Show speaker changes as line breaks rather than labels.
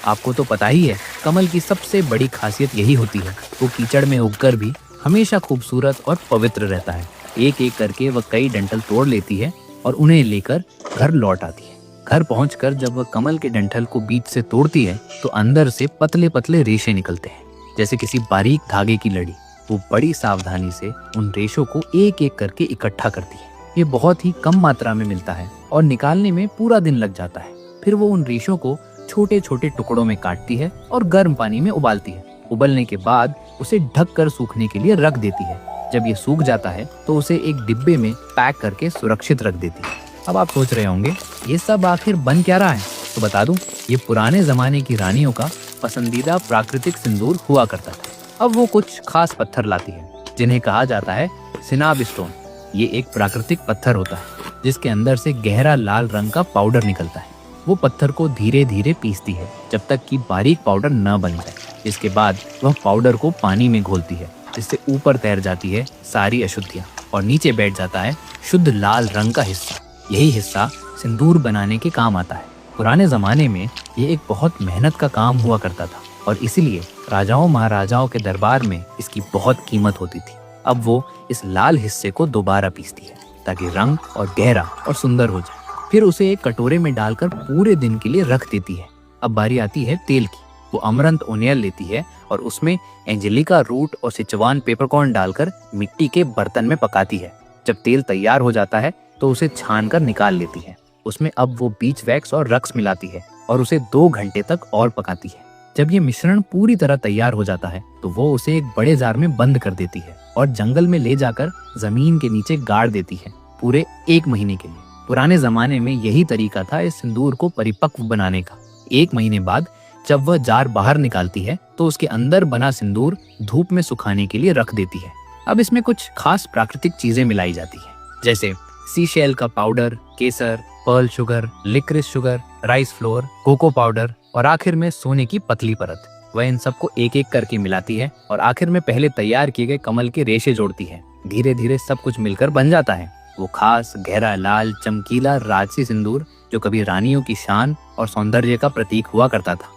आपको तो पता ही है, कमल की सबसे बड़ी खासियत यही होती है, वो कीचड़ में उगकर भी हमेशा खूबसूरत और पवित्र रहता है। एक एक करके वह कई डंठल तोड़ लेती है और उन्हें लेकर घर लौट आती है। घर पहुंचकर जब वह कमल के डंठल को बीच से तोड़ती है तो अंदर से पतले पतले रेशे निकलते हैं, जैसे किसी बारीक धागे की लड़ी। वो बड़ी सावधानी से उन रेशों को एक एक करके इकट्ठा करती है। ये बहुत ही कम मात्रा में मिलता है और निकालने में पूरा दिन लग जाता है। फिर वो उन रेशों को छोटे छोटे टुकड़ों में काटती है और गर्म पानी में उबालती है। उबलने के बाद उसे ढक कर सूखने के लिए रख देती है। जब ये सूख जाता है तो उसे एक डिब्बे में पैक करके सुरक्षित रख देती है। अब आप सोच रहे होंगे ये सब आखिर बन क्या रहा है, तो बता दूं, ये पुराने जमाने की रानियों का पसंदीदा प्राकृतिक सिंदूर हुआ करता था। अब वो कुछ खास पत्थर लाती है जिन्हें कहा जाता है सिनाब स्टोन। ये एक प्राकृतिक पत्थर होता है जिसके अंदर से गहरा लाल रंग का पाउडर निकलता है। वो पत्थर को धीरे धीरे पीसती है जब तक कि बारीक पाउडर न बन जाए। इसके बाद वह पाउडर को पानी में घोलती है, जिससे ऊपर तैर जाती है सारी अशुद्धियाँ और नीचे बैठ जाता है शुद्ध लाल रंग का हिस्सा। यही हिस्सा सिंदूर बनाने के काम आता है। पुराने जमाने में ये एक बहुत मेहनत का काम हुआ करता था और इसीलिए राजाओं महाराजाओं के दरबार में इसकी बहुत कीमत होती थी। अब वो इस लाल हिस्से को दोबारा पीसती है ताकि रंग और गहरा और सुंदर हो जाए। फिर उसे एक कटोरे में डालकर पूरे दिन के लिए रख देती है। अब बारी आती है तेल की। वो अमरंत ओनियल लेती है और उसमें एंजेलिका रूट और सिचुआन पेपरकॉर्न डालकर मिट्टी के बर्तन में पकाती है। जब तेल तैयार हो जाता है तो उसे छान कर निकाल लेती है। उसमें अब वो बीच वैक्स और रक्स मिलाती है और उसे 2 घंटे तक और पकाती है। जब ये मिश्रण पूरी तरह तैयार हो जाता है तो वो उसे एक बड़े जार में बंद कर देती है और जंगल में ले जाकर जमीन के नीचे गाड़ देती है पूरे 1 महीने के लिए। पुराने जमाने में यही तरीका था इस सिंदूर को परिपक्व बनाने का। 1 महीने बाद जब वह जार बाहर निकालती है तो उसके अंदर बना सिंदूर धूप में सुखाने के लिए रख देती है। अब इसमें कुछ खास प्राकृतिक चीजें मिलाई जाती है, जैसे सीशेल का पाउडर, केसर, pearl sugar, liquorice sugar, rice flour, cocoa powder और आखिर में सोने की पतली परत। वह इन सबको एक एक करके मिलाती है और आखिर में पहले तैयार किए गए कमल के रेशे जोड़ती है। धीरे धीरे सब कुछ मिलकर बन जाता है वो खास गहरा लाल चमकीला राजसी सिंदूर जो कभी रानियों की शान और सौंदर्य का प्रतीक हुआ करता था।